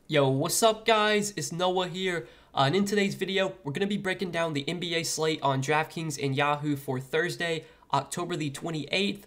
Yo, what's up guys? It's Noah here, and in today's video, we're going to be breaking down the NBA slate on Draftkings and Yahoo for Thursday, October the 28th.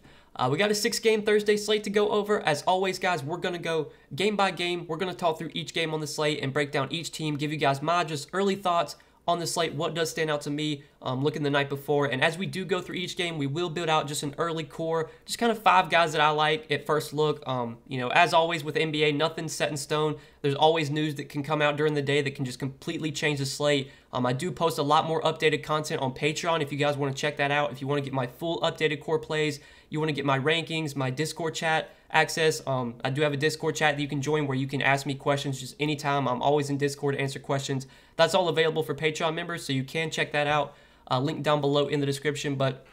We got a 6-game Thursday slate to go over. As always, guys, we're going to go game by game. We're going to talk through each game on the slate and break down each team, give you guys my just early thoughts on the slate, what does stand out to me looking the night before. And as we do go through each game, we will build out just an early core, just kind of 5 guys that I like at first look. As always with NBA, nothing's set in stone. There's always news that can come out during the day that can just completely change the slate. I do post a lot more updated content on Patreon if you guys want to check that out. If you want to get my full updated core plays, you want to get my rankings, my Discord chat access. I do have a Discord chat that you can join where you can ask me questions just anytime. I'm always in Discord to answer questions. That's all available for Patreon members, so you can check that out. Link down below in the description. But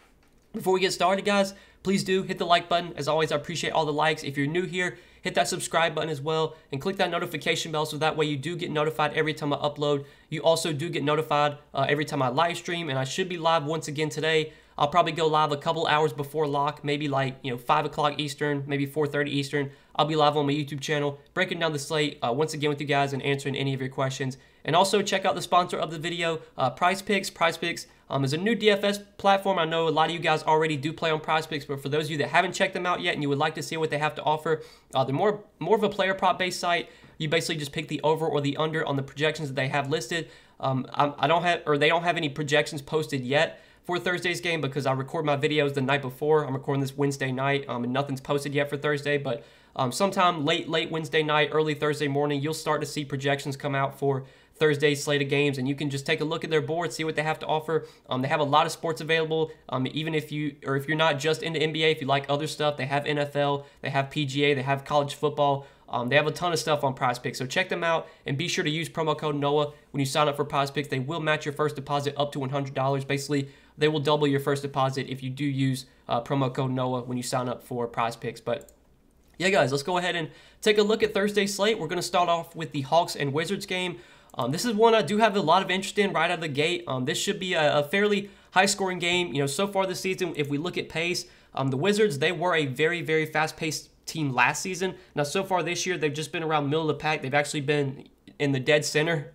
before we get started, guys, please do hit the like button. As always, I appreciate all the likes. If you're new here, hit that subscribe button as well and click that notification bell so that way you do get notified every time I upload. You also do get notified every time I live stream, and I should be live once again today. I'll probably go live a couple hours before lock, maybe like 5 o'clock Eastern, maybe 4:30 Eastern. I'll be live on my YouTube channel, breaking down the slate once again with you guys and answering any of your questions. And also check out the sponsor of the video, PrizePicks. PrizePicks is a new DFS platform. I know a lot of you guys already do play on PrizePicks, but for those of you that haven't checked them out yet and you would like to see what they have to offer, they're more of a player prop based site. You basically just pick the over or the under on the projections that they have listed. They don't have any projections posted yet for Thursday's game because I record my videos the night before. I'm recording this Wednesday night, and nothing's posted yet for Thursday, but sometime late Wednesday night, early Thursday morning, you'll start to see projections come out for Thursday's slate of games, and you can just take a look at their board, see what they have to offer. They have a lot of sports available, even if you're not just into NBA, if you like other stuff, they have NFL, they have PGA, they have college football. They have a ton of stuff on PrizePicks, so check them out, and be sure to use promo code NOAH when you sign up for PrizePicks. They will match your first deposit up to $100. Basically, they will double your first deposit if you do use promo code NOAH when you sign up for PrizePicks. But yeah, guys, let's go ahead and take a look at Thursday's slate. We're going to start off with the Hawks and Wizards game. This is one I do have a lot of interest in right out of the gate. This should be a fairly high-scoring game. So far this season, if we look at pace, the Wizards, they were a very, very fast-paced team last season. Now, so far this year, they've just been around middle of the pack. They've actually been in the dead center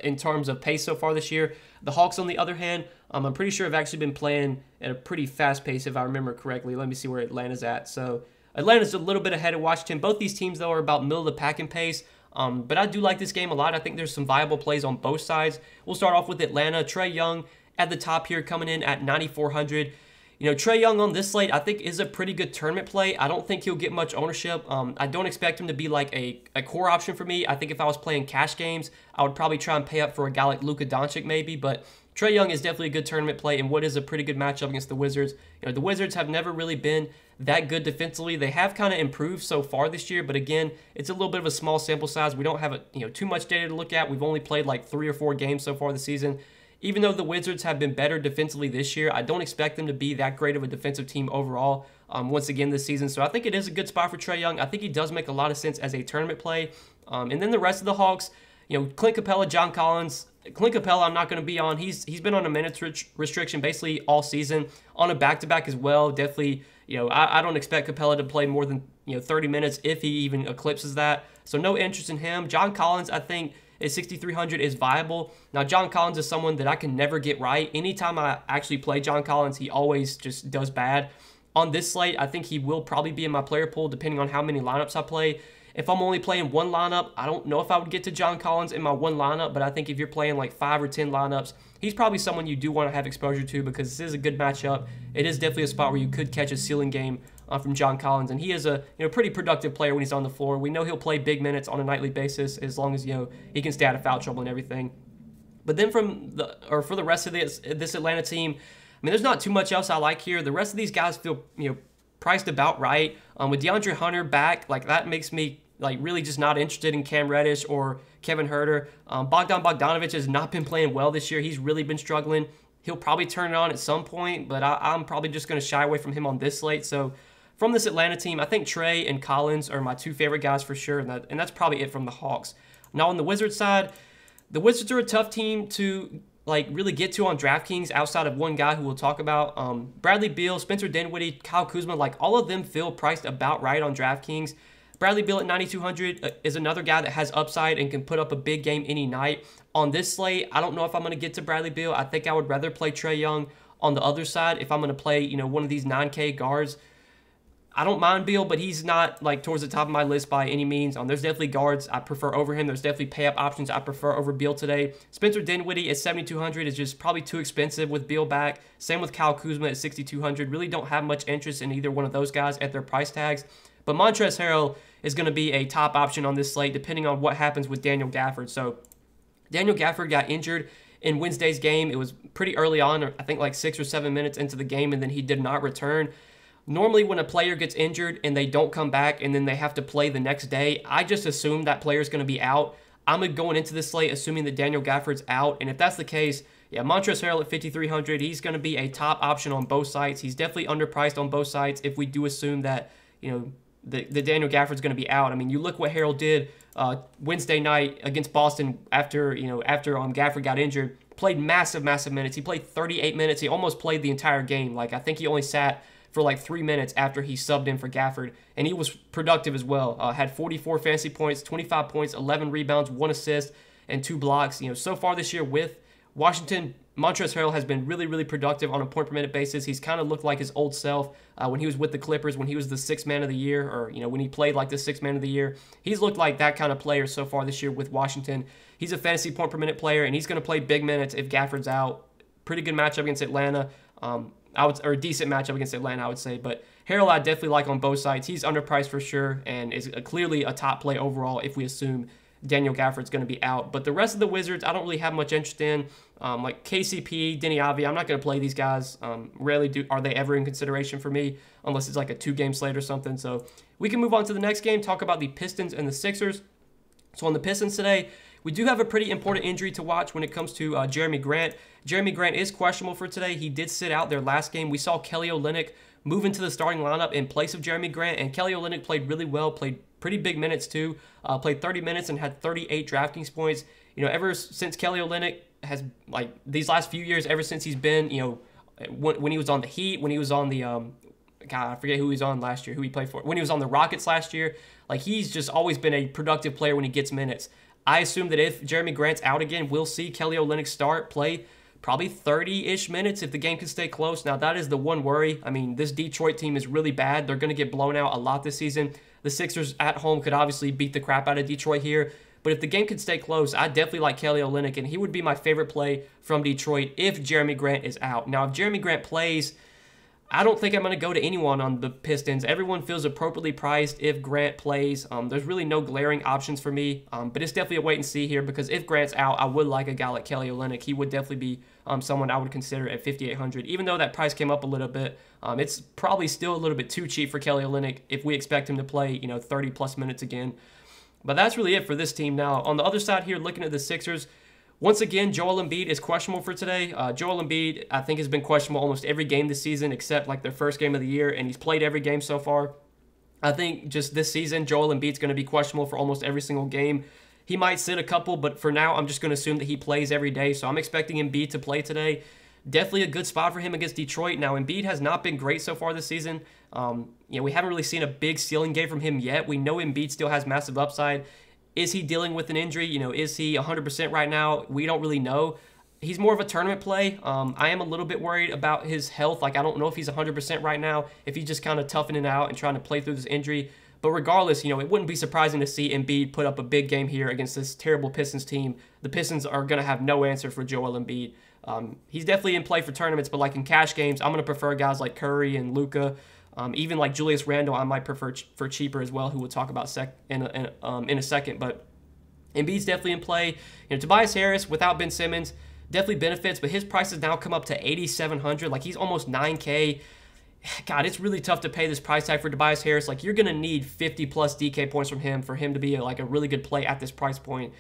in terms of pace so far this year. The Hawks, on the other hand, I'm pretty sure have actually been playing at a pretty fast pace, if I remember correctly. Let me see where Atlanta's at. So Atlanta's a little bit ahead of Washington. Both these teams, though, are about middle of the pack in pace. But I do like this game a lot. I think there's some viable plays on both sides. We'll start off with Atlanta. Trae Young at the top here, coming in at 9,400. Trae Young on this slate, I think, is a pretty good tournament play. I don't think he'll get much ownership. I don't expect him to be like a core option for me. I think if I was playing cash games, I would probably try and pay up for a guy like Luka Doncic maybe. But Trae Young is definitely a good tournament play and what is a pretty good matchup against the Wizards. The Wizards have never really been that good defensively. They have kind of improved so far this year, but again, it's a little bit of a small sample size. We don't have too much data to look at. We've only played like 3 or 4 games so far this season. Even though the Wizards have been better defensively this year, I don't expect them to be that great of a defensive team overall once again this season. So I think it is a good spot for Trae Young. I think he does make a lot of sense as a tournament play. And then the rest of the Hawks, Clint Capella, John Collins. Clint Capella, I'm not going to be on. He's been on a minutes restriction basically all season, on a back-to-back as well. Definitely, I don't expect Capella to play more than 30 minutes if he even eclipses that. So no interest in him. John Collins, I think, at 6,300 is viable. Now, John Collins is someone that I can never get right. Anytime I actually play John Collins, he always just does bad. On this slate, I think he will probably be in my player pool depending on how many lineups I play. If I'm only playing one lineup, I don't know if I would get to John Collins in my one lineup, but I think if you're playing like 5 or 10 lineups, he's probably someone you do want to have exposure to because this is a good matchup. It is definitely a spot where you could catch a ceiling game from John Collins, and he is a pretty productive player when he's on the floor. We know he'll play big minutes on a nightly basis as long as he can stay out of foul trouble and everything. But then for the rest of this Atlanta team, there's not too much else I like here. The rest of these guys feel priced about right. With DeAndre Hunter back, like that makes me really just not interested in Cam Reddish or Kevin Huerter. Bogdan Bogdanovic has not been playing well this year. He's really been struggling. He'll probably turn it on at some point, but I'm probably just going to shy away from him on this slate. So from this Atlanta team, I think Trae and Collins are my 2 favorite guys for sure, and that's probably it from the Hawks. Now on the Wizards side, the Wizards are a tough team to really get to on Draftkings outside of one guy who we'll talk about. Bradley Beal, Spencer Dinwiddie, Kyle Kuzma, all of them feel priced about right on Draftkings. Bradley Beal at 9,200 is another guy that has upside and can put up a big game any night. On this slate, I don't know if I'm going to get to Bradley Beal. I think I would rather play Trae Young on the other side if I'm going to play, you know, one of these 9K guards. I don't mind Beal, but he's not like towards the top of my list by any means. There's definitely guards I prefer over him. There's definitely pay-up options I prefer over Beal today. Spencer Dinwiddie at 7,200 is just probably too expensive with Beal back. Same with Kyle Kuzma at 6,200. Really don't have much interest in either one of those guys at their price tags. But Montrezl Harrell is going to be a top option on this slate depending on what happens with Daniel Gafford. So Daniel Gafford got injured in Wednesday's game. It was pretty early on, I think like 6 or 7 minutes into the game, and then he did not return. Normally, when a player gets injured and they don't come back and then they have to play the next day, I just assume that player is going to be out. I'm going into this slate assuming that Daniel Gafford's out, and if that's the case, yeah, Montrezl Harrell at 5,300, he's going to be a top option on both sides. He's definitely underpriced on both sides if we do assume that, you know, the Daniel Gafford's going to be out. I mean, you look what Harrell did Wednesday night against Boston after Gafford got injured. Played massive minutes. He played 38 minutes. He almost played the entire game. Like, I think he only sat for like 3 minutes after he subbed in for Gafford, and he was productive as well. Had 44 fantasy points, 25 points, 11 rebounds, 1 assist, and 2 blocks. You know, so far this year with Washington, Montrezl Harrell has been really productive on a point-per-minute basis. He's kind of looked like his old self when he was with the Clippers, when he was the 6th man of the year, or, you know, when he played like the 6th man of the year. He's looked like that kind of player so far this year with Washington. He's a fantasy point-per-minute player, and he's going to play big minutes if Gafford's out. Pretty good matchup against Atlanta. Or a decent matchup against Atlanta, I would say. But Harrell, I definitely like on both sides. He's underpriced for sure and is clearly a top play overall if we assume Daniel Gafford's going to be out. But the rest of the Wizards, I don't really have much interest in. Like KCP, Denny Avdi, I'm not going to play these guys. Rarely are they ever in consideration for me unless it's like a 2-game slate or something. So we can move on to the next game, talk about the Pistons and the Sixers. So on the Pistons today, we do have a pretty important injury to watch when it comes to Jeremy Grant. Jeremy Grant is questionable for today. He did sit out their last game. We saw Kelly Olynyk move into the starting lineup in place of Jeremy Grant, and Kelly Olynyk played really well, played pretty big minutes too, played 30 minutes and had 38 Draftkings points. You know, ever since Kelly Olynyk has, like, these last few years, ever since he's been, you know, when he was on the Heat, when he was on the, God, I forget who he was on last year, who he played for, when he was on the Rockets last year, like, he's just always been a productive player when he gets minutes. I assume that if Jeremy Grant's out again, we'll see Kelly Olynyk play probably 30-ish minutes if the game can stay close. Now, that is the one worry. I mean, this Detroit team is really bad. They're going to get blown out a lot this season. The Sixers at home could obviously beat the crap out of Detroit here. But if the game can stay close, I definitely like Kelly Olynyk, and he would be my favorite play from Detroit if Jeremy Grant is out. Now, if Jeremy Grant plays, I don't think I'm going to go to anyone on the Pistons. Everyone feels appropriately priced if Grant plays. There's really no glaring options for me, but it's definitely a wait and see here because if Grant's out, I would like a guy like Kelly Olynyk. He would definitely be someone I would consider at 5,800. Even though that price came up a little bit, it's probably still a little bit too cheap for Kelly Olynyk if we expect him to play, 30-plus minutes again. But that's really it for this team. Now, on the other side here, looking at the Sixers, once again, Joel Embiid is questionable for today. Joel Embiid, I think, has been questionable almost every game this season except like their first game of the year, and he's played every game so far. I think just this season, Joel Embiid's going to be questionable for almost every single game. He might sit a couple, but for now, I'm just going to assume that he plays every day, so I'm expecting Embiid to play today. Definitely a good spot for him against Detroit. Now, Embiid has not been great so far this season. We haven't really seen a big ceiling game from him yet. We know Embiid still has massive upside. Is he dealing with an injury? Is he 100% right now? We don't really know. He's more of a tournament play. I am a little bit worried about his health. Like, I don't know if he's 100% right now, if he's just kind of toughing it out and trying to play through this injury. But regardless, it wouldn't be surprising to see Embiid put up a big game here against this terrible Pistons team. The Pistons are going to have no answer for Joel Embiid. He's definitely in play for tournaments, but like in cash games, I'm going to prefer guys like Curry and Luka. Even like Julius Randle, I might prefer for cheaper as well, who we'll talk about in a second. But Embiid's definitely in play. Tobias Harris without Ben Simmons definitely benefits, but his price has now come up to 8,700. Like, he's almost 9K. God, it's really tough to pay this price tag for Tobias Harris. Like, you're going to need 50-plus DK points from him for him to be a really good play at this price point.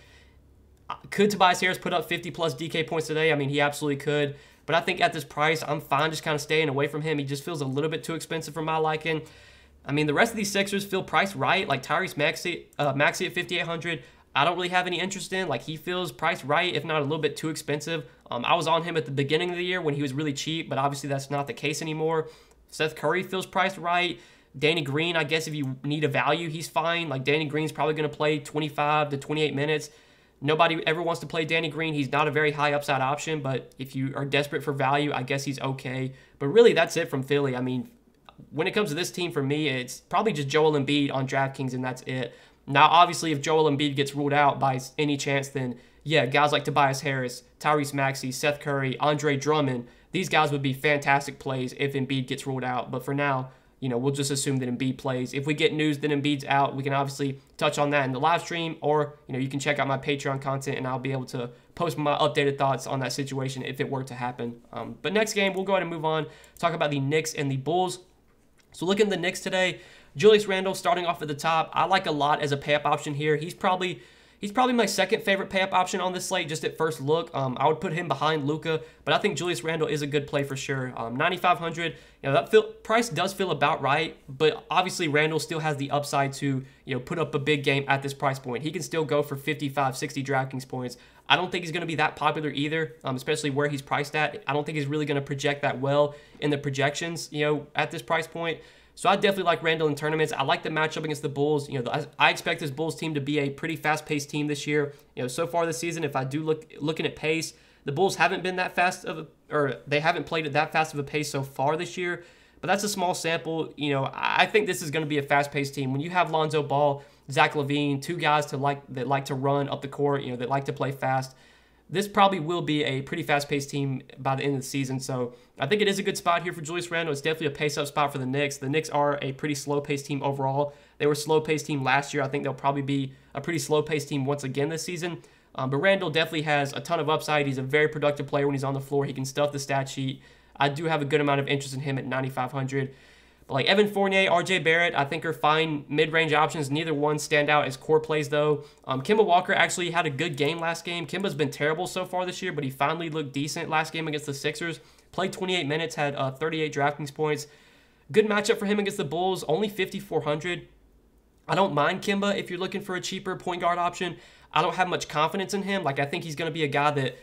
Could Tobias Harris put up 50-plus DK points today? I mean, he absolutely could. But I think at this price, I'm fine just kind of staying away from him. He just feels a little bit too expensive for my liking. I mean, the rest of these Sixers feel priced right. Like Tyrese Maxey at 5,800, I don't really have any interest in. Like, he feels priced right, if not a little bit too expensive. I was on him at the beginning of the year when he was really cheap, but obviously that's not the case anymore. Seth Curry feels priced right. Danny Green, I guess if you need a value, he's fine. Like Danny Green's probably going to play 25 to 28 minutes. Nobody ever wants to play Danny Green. He's not a very high upside option, but if you are desperate for value, I guess he's okay. But really, that's it from Philly. I mean, when it comes to this team, for me, it's probably just Joel Embiid on DraftKings, and that's it. Now, obviously, if Joel Embiid gets ruled out by any chance, then yeah, guys like Tobias Harris, Tyrese Maxey, Seth Curry, Andre Drummond, these guys would be fantastic plays if Embiid gets ruled out. But for now, we'll just assume that Embiid plays. If we get news that Embiid's out, we can obviously touch on that in the live stream, or, you can check out my Patreon content, and I'll be able to post my updated thoughts on that situation if it were to happen. But next game, we'll go ahead and move on, talk about the Knicks and the Bulls. So looking at the Knicks today, Julius Randle starting off at the top. I like a lot as a pay-up option here. He's probably my second favorite pay-up option on this slate just at first look. I would put him behind Luka, but I think Julius Randle is a good play for sure. 9,500, that price does feel about right, but obviously Randle still has the upside to, put up a big game at this price point. He can still go for 55, 60 DraftKings points. I don't think he's going to be that popular either, especially where he's priced at. I don't think he's really going to project that well in the projections, at this price point. So I definitely like Randle in tournaments. I like the matchup against the Bulls. I expect this Bulls team to be a pretty fast-paced team this year. So far this season, if I do looking at pace, the Bulls haven't been that fast they haven't played at that fast of a pace so far this year. But that's a small sample. I think this is going to be a fast-paced team. When you have Lonzo Ball, Zach LaVine, two guys that like to run up the court, that like to play fast, this probably will be a pretty fast-paced team by the end of the season. So I think it is a good spot here for Julius Randle. It's definitely a pace-up spot for the Knicks. The Knicks are a pretty slow-paced team overall. They were a slow-paced team last year. I think they'll probably be a pretty slow-paced team once again this season. But Randle definitely has a ton of upside. He's a very productive player when he's on the floor. He can stuff the stat sheet. I do have a good amount of interest in him at 9,500. But like Evan Fournier, RJ Barrett, I think are fine mid-range options. Neither one stand out as core plays, though. Kemba Walker actually had a good game last game. Kemba's been terrible so far this year, but he finally looked decent last game against the Sixers. Played 28 minutes, had 38 DraftKings points. Good matchup for him against the Bulls, only 5,400. I don't mind Kemba if you're looking for a cheaper point guard option. I don't have much confidence in him. Like, I think he's going to be a guy that,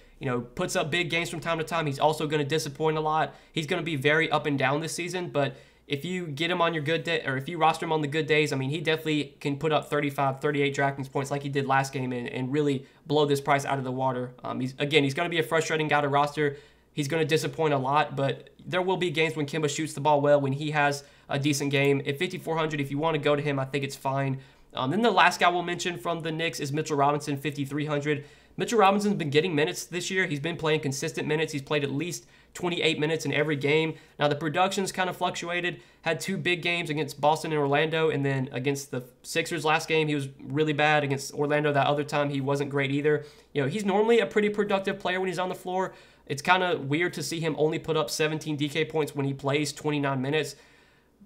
puts up big games from time to time. He's also going to disappoint a lot. He's going to be very up and down this season, but if you get him on your good day, or if you roster him on the good days, I mean, he definitely can put up 35, 38 DraftKings points like he did last game and really blow this price out of the water. He's going to be a frustrating guy to roster. He's going to disappoint a lot, but there will be games when Kemba shoots the ball well, when he has a decent game. At 5,400, if you want to go to him, I think it's fine. Then the last guy we'll mention from the Knicks is Mitchell Robinson, 5,300. Mitchell Robinson's been getting minutes this year. He's been playing consistent minutes. He's played at least 28 minutes in every game. Now, the production's kind of fluctuated. Had two big games against Boston and Orlando, and then against the Sixers last game, he was really bad. Against Orlando that other time, he wasn't great either. He's normally a pretty productive player when he's on the floor. It's kind of weird to see him only put up 17 DK points when he plays 29 minutes.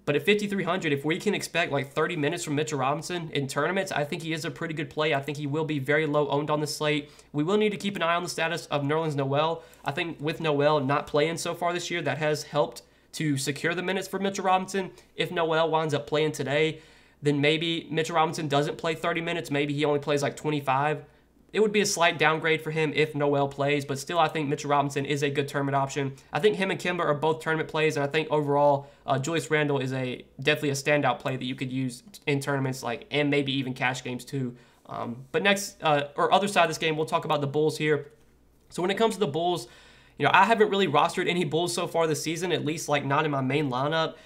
But at 5,300, if we can expect like 30 minutes from Mitchell Robinson in tournaments, I think he is a pretty good play. I think he will be very low owned on the slate. We will need to keep an eye on the status of Nerlens Noel. I think with Noel not playing so far this year, that has helped to secure the minutes for Mitchell Robinson. If Noel winds up playing today, then maybe Mitchell Robinson doesn't play 30 minutes. Maybe he only plays like 25. It would be a slight downgrade for him if Noel plays, but still I think Mitchell Robinson is a good tournament option. I think him and Kemba are both tournament plays, and I think overall Julius Randle is definitely a standout play that you could use in tournaments, and maybe even cash games too. But next, or other side of this game, we'll talk about the Bulls here. So when it comes to the Bulls, I haven't really rostered any Bulls so far this season, at least like not in my main lineup.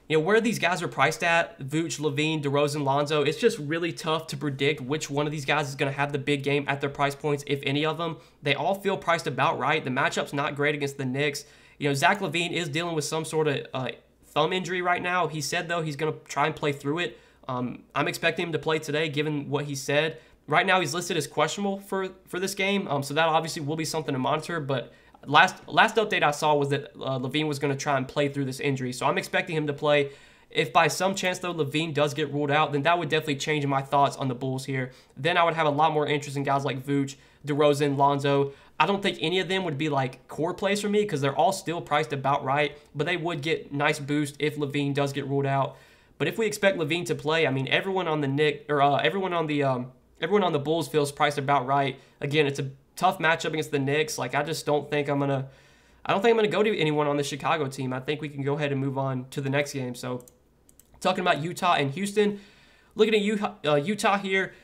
Where these guys are priced at, Vooch, LaVine, DeRozan, Lonzo, it's just really tough to predict which one of these guys is going to have the big game at their price points, if any of them. They all feel priced about right. The matchup's not great against the Knicks. Zach LaVine is dealing with some sort of thumb injury right now. He said, though, he's going to try and play through it. I'm expecting him to play today, given what he said. Right now, he's listed as questionable for this game, so that obviously will be something to monitor, but last update I saw was that LaVine was going to try and play through this injury, so I'm expecting him to play. If by some chance, though, LaVine does get ruled out, then that would definitely change my thoughts on the Bulls here. Then I would have a lot more interest in guys like Vooch, DeRozan, Lonzo. I don't think any of them would be like core plays for me because they're all still priced about right, but they would get nice boost if LaVine does get ruled out. But if we expect LaVine to play, I mean, everyone on the Bulls feels priced about right. Again, it's a tough matchup against the Knicks. Like, I just don't think I'm gonna go to anyone on the Chicago team. I think we can go ahead and move on to the next game. So Talking about Utah and Houston, looking at Utah here,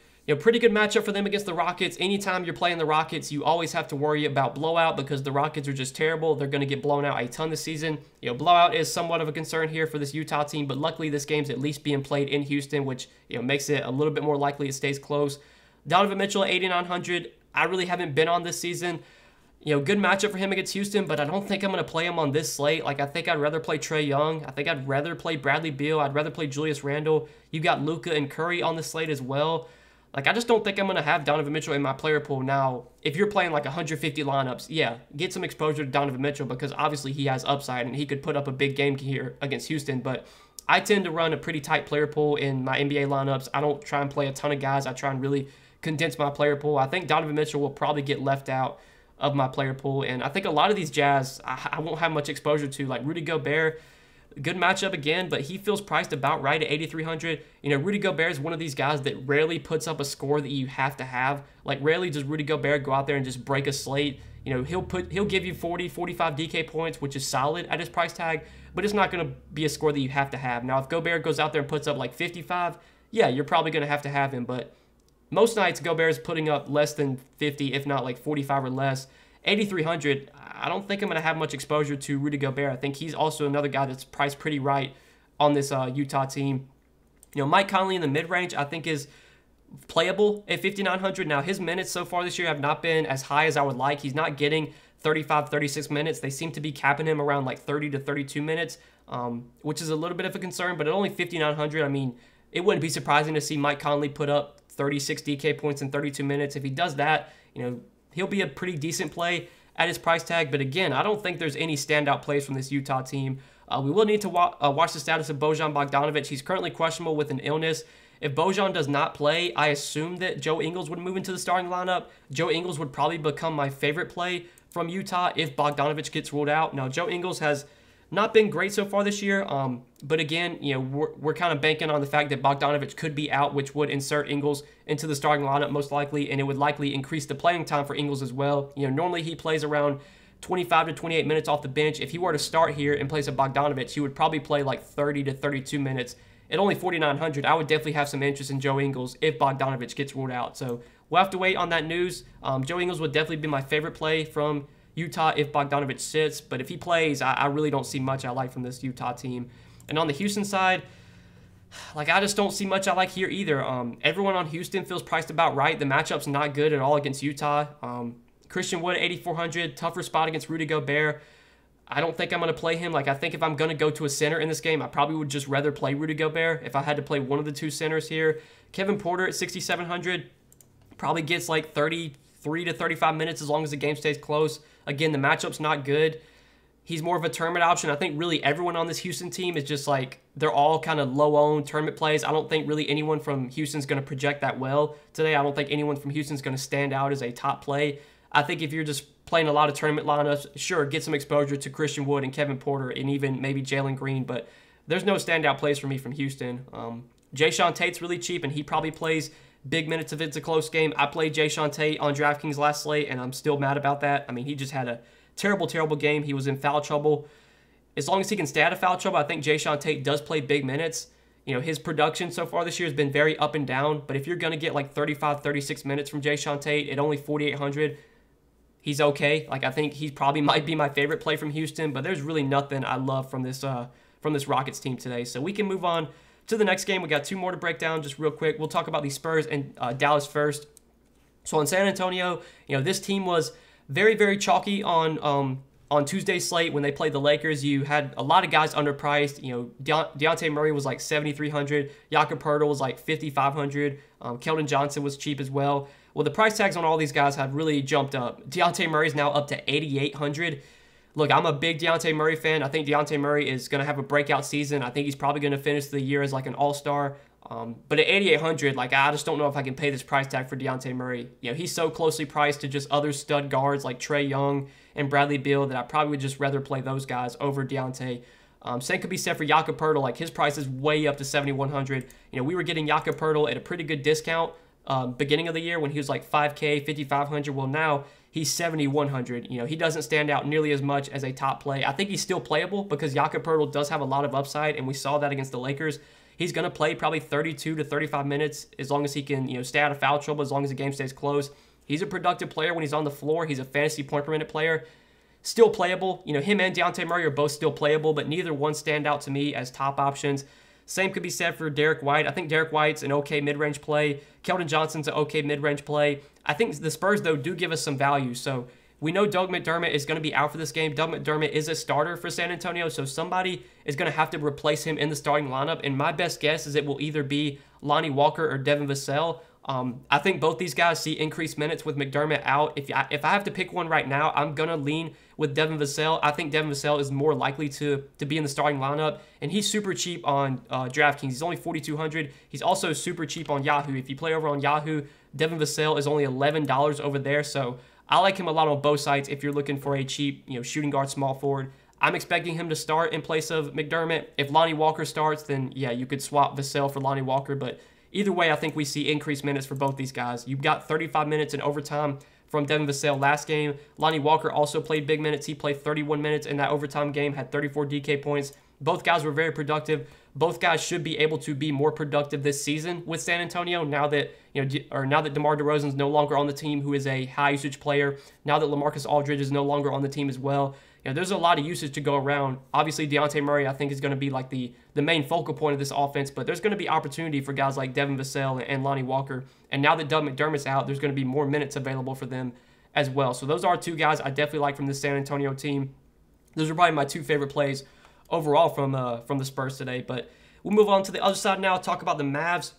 pretty good matchup for them against the Rockets. Anytime you're playing the Rockets, you always have to worry about blowout because the Rockets are just terrible. They're going to get blown out a ton this season. Blowout is somewhat of a concern here for this Utah team, but luckily this game's at least being played in Houston, which makes it a little bit more likely it stays close. Donovan Mitchell, 8,900. I really haven't been on this season. Good matchup for him against Houston, but I don't think I'm going to play him on this slate. Like, I think I'd rather play Trae Young. I think I'd rather play Bradley Beal. I'd rather play Julius Randle. You got Luka and Curry on the slate as well. Like, I just don't think I'm going to have Donovan Mitchell in my player pool. Now, if you're playing like 150 lineups, yeah, get some exposure to Donovan Mitchell because obviously he has upside and he could put up a big game here against Houston. But I tend to run a pretty tight player pool in my NBA lineups. I don't try and play a ton of guys. I try and really condense my player pool. I think Donovan Mitchell will probably get left out of my player pool. And I think a lot of these Jazz, I won't have much exposure to, like Rudy Gobert. Good matchup again, but he feels priced about right at 8,300. Rudy Gobert is one of these guys that rarely puts up a score that you have to have. Like, rarely does Rudy Gobert go out there and just break a slate. He'll give you 40, 45 DK points, which is solid at his price tag, but it's not going to be a score that you have to have. Now, if Gobert goes out there and puts up like 55, yeah, you're probably going to have him, but most nights, Gobert is putting up less than 50, if not like 45 or less. 8,300, I don't think I'm going to have much exposure to Rudy Gobert. I think he's also another guy that's priced pretty right on this Utah team. Mike Conley in the mid-range, I think is playable at 5,900. Now, his minutes so far this year have not been as high as I would like. He's not getting 35, 36 minutes. They seem to be capping him around like 30 to 32 minutes, which is a little bit of a concern. But at only 5,900, I mean, it wouldn't be surprising to see Mike Conley put up 36 DK points in 32 minutes. If he does that, he'll be a pretty decent play at his price tag. But again, I don't think there's any standout plays from this Utah team. We will need to watch the status of Bojan Bogdanovic. He's currently questionable with an illness. If Bojan does not play, I assume that Joe Ingles would move into the starting lineup. Joe Ingles would probably become my favorite play from Utah if Bogdanovic gets ruled out. Now, Joe Ingles has not been great so far this year, but again, we're kind of banking on the fact that Bogdanovic could be out, which would insert Ingles into the starting lineup most likely, and it would likely increase the playing time for Ingles as well. Normally he plays around 25 to 28 minutes off the bench. If he were to start here in place of Bogdanovic, he would probably play like 30 to 32 minutes. At only 4,900, I would definitely have some interest in Joe Ingles if Bogdanovic gets ruled out. So we'll have to wait on that news. Joe Ingles would definitely be my favorite play from Utah if Bogdanovic sits, but if he plays, I really don't see much I like from this Utah team. And on the Houston side, like, I just don't see much I like here either. Everyone on Houston feels priced about right. The matchup's not good at all against Utah. Christian Wood, 8,400, tougher spot against Rudy Gobert. I don't think I'm going to play him. Like, I think if I'm going to go to a center in this game, I probably would just rather play Rudy Gobert if I had to play one of the two centers here. Kevin Porter at 6,700 probably gets like 33 to 35 minutes as long as the game stays close. Again, the matchup's not good. He's more of a tournament option. I think really everyone on this Houston team is just like, they're all kind of low-owned tournament plays. I don't think really anyone from Houston's going to project that well today. I don't think anyone from Houston's going to stand out as a top play. I think if you're just playing a lot of tournament lineups, sure, get some exposure to Christian Wood and Kevin Porter and even maybe Jalen Green, but there's no standout plays for me from Houston. Jayshawn Tate's really cheap, and he probably plays big minutes if it's a close game. I played Jayshawn Tate on Draftkings last slate, and I'm still mad about that. I mean, he just had a terrible, terrible game. He was in foul trouble. As long as he can stay out of foul trouble, I think Jayshawn Tate does play big minutes. His production so far this year has been very up and down, but if you're going to get like 35, 36 minutes from Jayshawn Tate at only 4,800, he's okay. Like, I think he probably might be my favorite play from Houston, but there's really nothing I love from this Rockets team today. So we can move on to the next game. We got two more to break down just real quick. We'll talk about the Spurs and Dallas first. So in San Antonio, this team was very, very chalky on Tuesday's slate when they played the Lakers. You had a lot of guys underpriced. Dejounte Murray was like 7,300. Jakob Poeltl was like 5,500. Keldon Johnson was cheap as well. Well, the price tags on all these guys have really jumped up. Dejounte Murray is now up to 8,800. Look, I'm a big Dejounte Murray fan. I think Dejounte Murray is going to have a breakout season. I think he's probably going to finish the year as like an all-star. But at 8,800, like, I just don't know if I can pay this price tag for Dejounte Murray. He's so closely priced to just other stud guards like Trae Young and Bradley Beal that I probably would just rather play those guys over Dejounte. Same could be said for Jakob Poeltl. Like, his price is way up to 7,100. We were getting Jakob Poeltl at a pretty good discount beginning of the year when he was like 5K, 5,500. Well, now he's 7,100. He doesn't stand out nearly as much as a top play. I think he's still playable because Jakob Poeltl does have a lot of upside, and we saw that against the Lakers. he's going to play probably 32 to 35 minutes as long as he can, stay out of foul trouble, as long as the game stays close. He's a productive player when he's on the floor. He's a fantasy point per minute player. Still playable. Him and Dejounte Murray are both still playable, but neither one stand out to me as top options. Same could be said for Derek White. I think Derek White's an okay mid-range play. Keldon Johnson's an okay mid-range play. I think the Spurs, though, do give us some value. So we know Doug McDermott is going to be out for this game. Doug McDermott is a starter for San Antonio, so somebody is going to have to replace him in the starting lineup. And my best guess is it will either be Lonnie Walker or Devin Vassell. I think both these guys see increased minutes with McDermott out. If I have to pick one right now, I'm going to lean with Devin Vassell. I think Devin Vassell is more likely to be in the starting lineup, and he's super cheap on DraftKings. He's only $4,200. He's also super cheap on Yahoo. If you play over on Yahoo, Devin Vassell is only $11 over there, so I like him a lot on both sides if you're looking for a cheap shooting guard small forward. I'm expecting him to start in place of McDermott. If Lonnie Walker starts, then yeah, you could swap Vassell for Lonnie Walker, but either way, I think we see increased minutes for both these guys. You've got 35 minutes in overtime from Devin Vassell last game. Lonnie Walker also played big minutes. He played 31 minutes in that overtime game, had 34 DK points. Both guys were very productive. Both guys should be able to be more productive this season with San Antonio now that now that DeMar DeRozan's no longer on the team, who is a high usage player. Now that LaMarcus Aldridge is no longer on the team as well. There's a lot of usage to go around. Obviously, Dejounte Murray, I think, is going to be like the main focal point of this offense, but there's going to be opportunity for guys like Devin Vassell and Lonnie Walker. And now that Doug McDermott's out, there's going to be more minutes available for them as well. So those are two guys I definitely like from the San Antonio team. Those are probably my two favorite plays overall from the Spurs today. But we'll move on to the other side now, talk about the Mavs.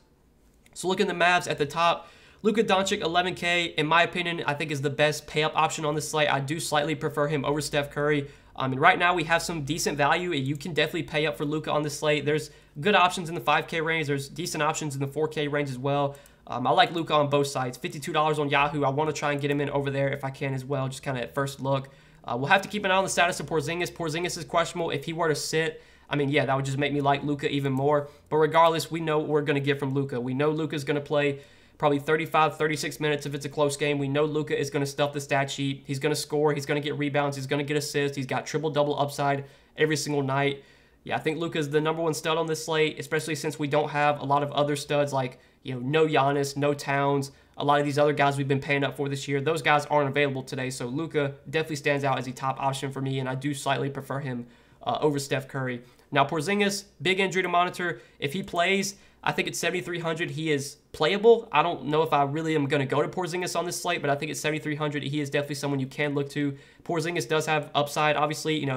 So looking at the Mavs at the top, Luka Doncic, 11K, in my opinion, I think is the best pay-up option on this slate. I do slightly prefer him over Steph Curry. And right now we have some decent value. You can definitely pay up for Luka on this slate. There's good options in the 5K range. There's decent options in the 4K range as well. I like Luka on both sides. $52 on Yahoo. I want to try and get him in over there if I can as well, just kind of at first look. We'll have to keep an eye on the status of Porzingis. Porzingis is questionable. If he were to sit, I mean, yeah, that would just make me like Luka even more. But regardless, we know what we're going to get from Luka. We know Luka's going to play probably 35, 36 minutes if it's a close game. We know Luka is going to stuff the stat sheet. He's going to score. He's going to get rebounds. He's going to get assists. He's got triple-double upside every single night. Yeah, I think Luka's the number one stud on this slate, especially since we don't have a lot of other studs like, no Giannis, no Towns. A lot of these other guys we've been paying up for this year, those guys aren't available today. So Luka definitely stands out as a top option for me, and I do slightly prefer him over Steph Curry. Now, Porzingis, big injury to monitor. If he plays, I think at 7,300, he is playable. I don't know if I really am going to go to Porzingis on this slate, but I think at 7,300, he is definitely someone you can look to. Porzingis does have upside. Obviously,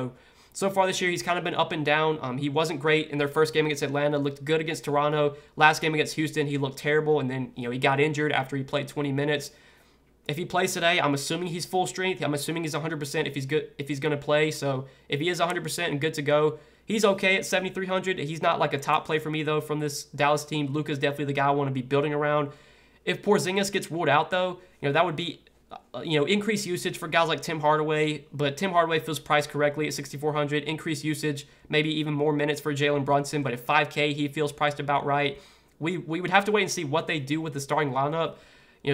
so far this year, he's kind of been up and down. He wasn't great in their first game against Atlanta, looked good against Toronto. Last game against Houston, he looked terrible, and then, he got injured after he played 20 minutes. If he plays today, I'm assuming he's full strength. I'm assuming he's 100% if he's going to play. So if he is 100% and good to go, he's okay at 7,300. He's not like a top play for me, though, from this Dallas team. Luka's definitely the guy I want to be building around. If Porzingis gets ruled out, though, that would be, increased usage for guys like Tim Hardaway. But Tim Hardaway feels priced correctly at 6,400. Increased usage, maybe even more minutes for Jalen Brunson. But at 5K, he feels priced about right. We would have to wait and see what they do with the starting lineup.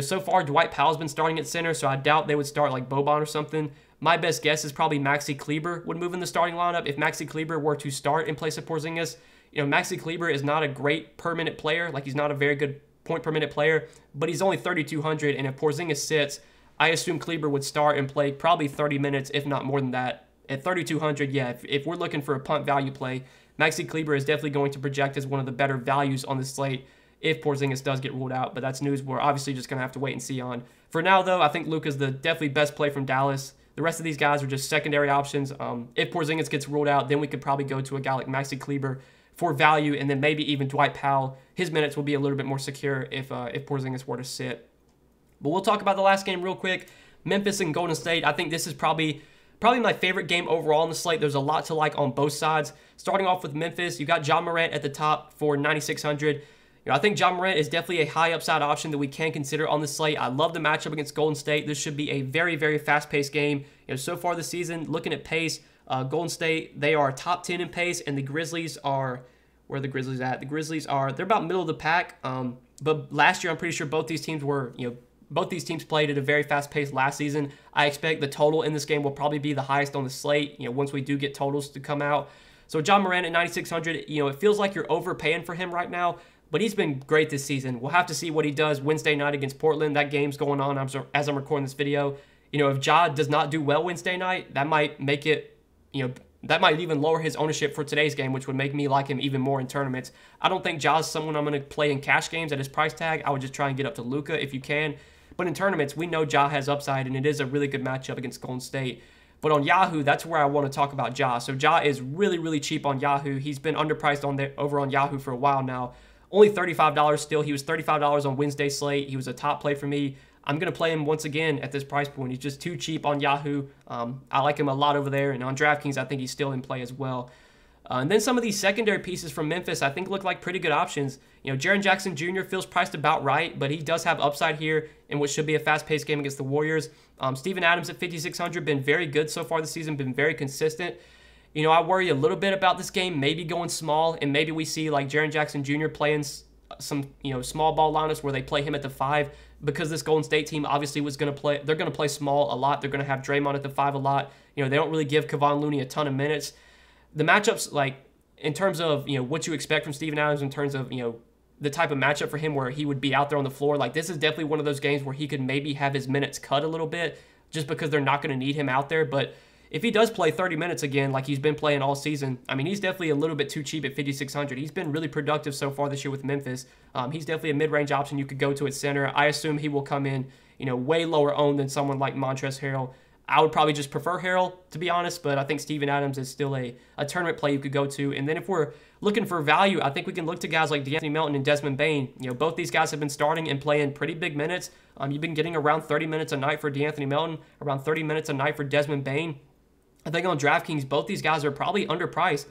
So far, Dwight Powell's been starting at center, so I doubt they would start like Boban or something. My best guess is probably Maxi Kleber would move in the starting lineup. If Maxi Kleber were to start in place of Porzingis, Maxi Kleber is not a great per-minute player. Like, he's not a very good point-per-minute player, but he's only 3,200, and if Porzingis sits, I assume Kleber would start and play probably 30 minutes, if not more than that. At 3,200, yeah, if we're looking for a punt value play, Maxi Kleber is definitely going to project as one of the better values on the slate if Porzingis does get ruled out, but that's news we're obviously just going to have to wait and see on. For now, though, I think Luka's the definitely best play from Dallas. The rest of these guys are just secondary options. If Porzingis gets ruled out, then we could probably go to a guy like Maxi Kleber for value, and then maybe even Dwight Powell. His minutes will be a little bit more secure if Porzingis were to sit. But we'll talk about the last game real quick. Memphis and Golden State. I think this is probably my favorite game overall on the slate. There's a lot to like on both sides. Starting off with Memphis, you got John Morant at the top for 9,600. I think John Morant is definitely a high upside option that we can consider on the slate. I love the matchup against Golden State. This should be a very, very fast-paced game. So far this season, looking at pace, Golden State, they are top 10 in pace, and the Grizzlies are, where are the Grizzlies at? The Grizzlies are, they're about middle of the pack. But last year, I'm pretty sure both these teams were, both these teams played at a very fast pace last season. I expect the total in this game will probably be the highest on the slate, once we do get totals to come out. So John Moran at 9,600, you know, it feels like you're overpaying for him right now, but he's been great this season. We'll have to see what he does Wednesday night against Portland. That game's going on as I'm recording this video. You know, if Ja does not do well Wednesday night, that might make it, you know, that might even lower his ownership for today's game, which would make me like him even more in tournaments. I don't think Ja's someone I'm going to play in cash games at his price tag. I would just try and get up to Luka if you can. But in tournaments, we know Ja has upside, and it is a really good matchup against Golden State. But on Yahoo, that's where I want to talk about Ja. So Ja is really, really cheap on Yahoo. He's been underpriced over on Yahoo for a while now. Only $35 still. He was $35 on Wednesday slate. He was a top play for me. I'm going to play him once again at this price point. He's just too cheap on Yahoo. I like him a lot over there. And on DraftKings, I think he's still in play as well. And then some of these secondary pieces from Memphis, I think, look like pretty good options. You know, Jaren Jackson Jr. feels priced about right, but he does have upside here in what should be a fast-paced game against the Warriors. Steven Adams at 5,600, been very good so far this season, been very consistent. You know, I worry a little bit about this game, maybe going small, and maybe we see like Jaren Jackson Jr. playing some, you know, small ball lineups where they play him at the 5, because this Golden State team obviously was going to play, they're going to play small a lot. They're going to have Draymond at the 5 a lot. You know, they don't really give Kevon Looney a ton of minutes. The matchups, like, in terms of, you know, what you expect from Steven Adams in terms of, you know, the type of matchup for him where he would be out there on the floor, like, this is definitely one of those games where he could maybe have his minutes cut a little bit just because they're not going to need him out there. But if he does play 30 minutes again, like he's been playing all season, I mean, he's definitely a little bit too cheap at 5,600. He's been really productive so far this year with Memphis. He's definitely a mid-range option you could go to at center. I assume he will come in, you know, way lower owned than someone like Montrezl Harrell. I would probably just prefer Harrell, to be honest, but I think Steven Adams is still a tournament play you could go to. And then if we're looking for value, I think we can look to guys like DeAnthony Melton and Desmond Bane. You know, both these guys have been starting and playing pretty big minutes. You've been getting around 30 minutes a night for DeAnthony Melton, around 30 minutes a night for Desmond Bane. I think on DraftKings, both these guys are probably underpriced.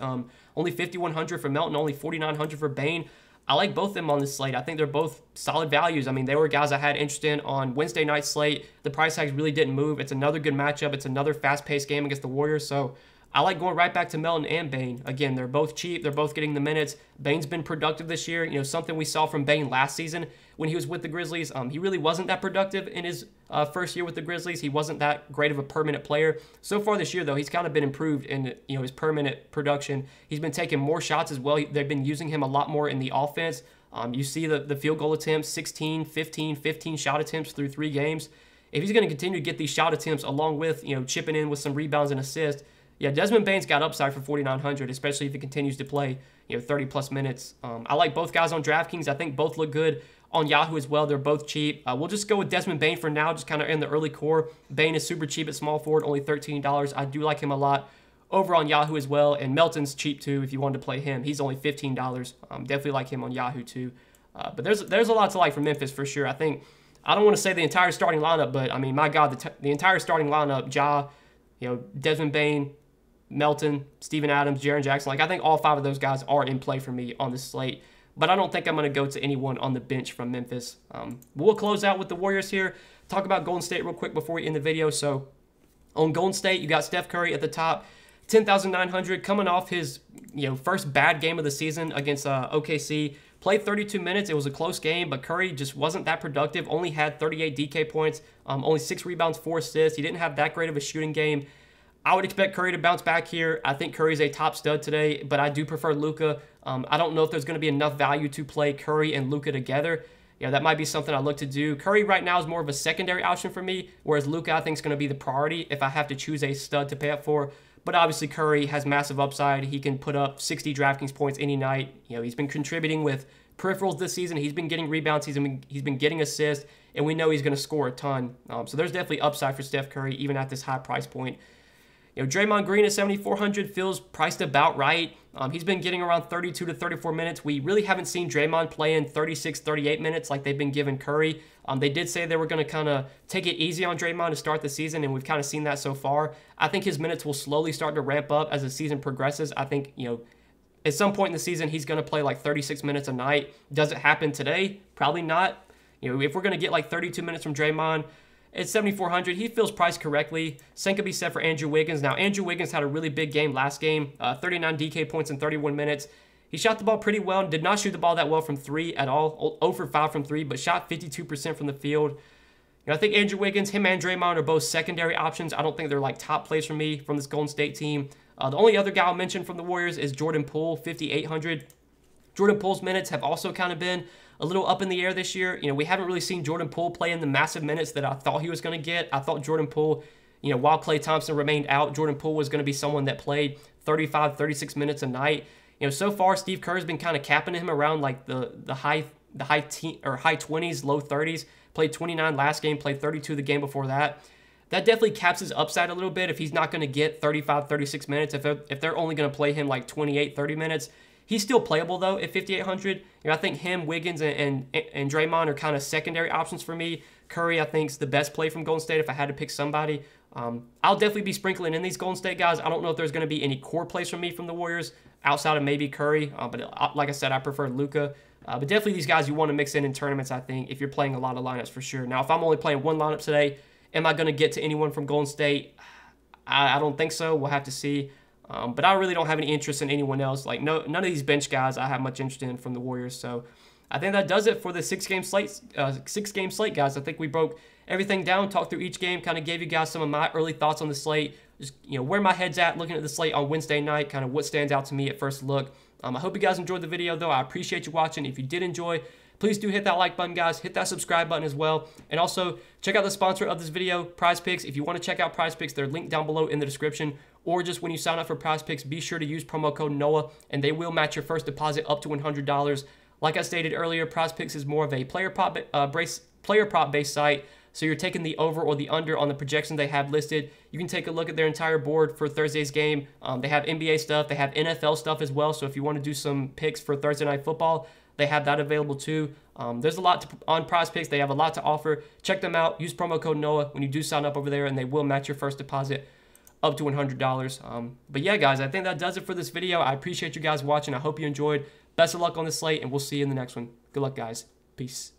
Only $5,100 for Melton, only $4,900 for Bane. I like both of them on this slate. I think they're both solid values. I mean, they were guys I had interest in on Wednesday night slate. The price tags really didn't move. It's another good matchup. It's another fast-paced game against the Warriors. So I like going right back to Melton and Bane. Again, they're both cheap. They're both getting the minutes. Bane's been productive this year. You know, something we saw from Bane last season when he was with the Grizzlies. He really wasn't that productive in his first year with the Grizzlies. He wasn't that great of a permanent player. So far this year, though, he's kind of been improved in, you know, his permanent production. He's been taking more shots as well. They've been using him a lot more in the offense. You see the field goal attempts, 16, 15, 15 shot attempts through 3 games. If he's going to continue to get these shot attempts along with, you know, chipping in with some rebounds and assists, yeah, Desmond Bane's got upside for 4,900, especially if he continues to play, you know, 30-plus minutes. I like both guys on DraftKings. I think both look good on Yahoo as well. They're both cheap. We'll just go with Desmond Bane for now, just kind of in the early core. Bane is super cheap at small forward, only $13. I do like him a lot over on Yahoo as well. And Melton's cheap too if you wanted to play him. He's only $15. Definitely like him on Yahoo too. But there's a lot to like for Memphis for sure. I don't want to say the entire starting lineup, but I mean, my God, the entire starting lineup, Ja, you know, Desmond Bane, Melton, Steven Adams, Jaren Jackson. Like, I think all 5 of those guys are in play for me on this slate. But I don't think I'm going to go to anyone on the bench from Memphis. We'll close out with the Warriors here. Talk about Golden State real quick before we end the video. So on Golden State, you got Steph Curry at the top, 10,900, coming off his, you know, first bad game of the season against OKC. Played 32 minutes. It was a close game, but Curry just wasn't that productive. Only had 38 DK points, only 6 rebounds, 4 assists. He didn't have that great of a shooting game. I would expect Curry to bounce back here. I think Curry's a top stud today, but I do prefer Luka. I don't know if there's going to be enough value to play Curry and Luka together. You know, that might be something I look to do. Curry right now is more of a secondary option for me, whereas Luka I think is going to be the priority if I have to choose a stud to pay up for. But obviously Curry has massive upside. He can put up 60 DraftKings points any night. You know, he's been contributing with peripherals this season. He's been getting rebounds. He's been getting assists, and we know he's going to score a ton. So there's definitely upside for Steph Curry, even at this high price point. You know, Draymond Green at 7,400 feels priced about right. He's been getting around 32 to 34 minutes. We really haven't seen Draymond play in 36, 38 minutes like they've been giving Curry. They did say they were going to kind of take it easy on Draymond to start the season, and we've kind of seen that so far. I think his minutes will slowly start to ramp up as the season progresses. I think, you know, at some point in the season, he's going to play like 36 minutes a night. Does it happen today? Probably not. You know, if we're going to get like 32 minutes from Draymond, at 7,400, he feels priced correctly. Same could be said for Andrew Wiggins. Now, Andrew Wiggins had a really big game last game, 39 DK points in 31 minutes. He shot the ball pretty well, did not shoot the ball that well from 3 at all, 0 for 5 from 3, but shot 52% from the field. You know, I think Andrew Wiggins, him and Draymond are both secondary options. I don't think they're like top plays for me from this Golden State team. The only other guy I'll mention from the Warriors is Jordan Poole, 5,800. Jordan Poole's minutes have also kind of been a little up in the air this year. We haven't really seen Jordan Poole play in the massive minutes that I thought he was going to get. I thought Jordan Poole, while Klay Thompson remained out, Jordan Poole was going to be someone that played 35, 36 minutes a night. So far Steve Kerr's been kind of capping him around like the high 20s, low 30s. Played 29 last game, played 32 the game before that. That definitely caps his upside a little bit if he's not going to get 35, 36 minutes. If they're only going to play him like 28, 30 minutes. He's still playable, though, at 5,800. I think him, Wiggins, and Draymond are kind of secondary options for me. Curry, I think, is the best play from Golden State if I had to pick somebody. I'll definitely be sprinkling in these Golden State guys. I don't know if there's going to be any core plays from me from the Warriors outside of maybe Curry. But like I said, I prefer Luka. But definitely these guys you want to mix in tournaments, I think, if you're playing a lot of lineups for sure. Now, if I'm only playing one lineup today, am I going to get to anyone from Golden State? I don't think so. We'll have to see. But I really don't have any interest in anyone else. Like none of these bench guys I have much interest in from the Warriors. So I think that does it for the six-game slate, guys. I think we broke everything down, talked through each game, kind of gave you guys some of my early thoughts on the slate. Just where my head's at, looking at the slate on Wednesday night, kind of what stands out to me at first look. I hope you guys enjoyed the video, though. I appreciate you watching. If you did enjoy, please do hit that like button, guys. Hit that subscribe button as well. And also, check out the sponsor of this video, PrizePicks. If you want to check out PrizePicks, they're linked down below in the description. Or just when you sign up for PrizePicks, be sure to use promo code NOAH, and they will match your first deposit up to $100. Like I stated earlier, PrizePicks is more of a player prop-based site. So you're taking the over or the under on the projection they have listed. You can take a look at their entire board for Thursday's game. They have NBA stuff. They have NFL stuff as well. So if you want to do some picks for Thursday Night Football, they have that available too. There's a lot on PrizePicks. They have a lot to offer. Check them out. Use promo code NOAH when you do sign up over there, and they will match your first deposit up to $100. But yeah, guys, I think that does it for this video. I appreciate you guys watching. I hope you enjoyed. Best of luck on the slate, and we'll see you in the next one. Good luck, guys. Peace.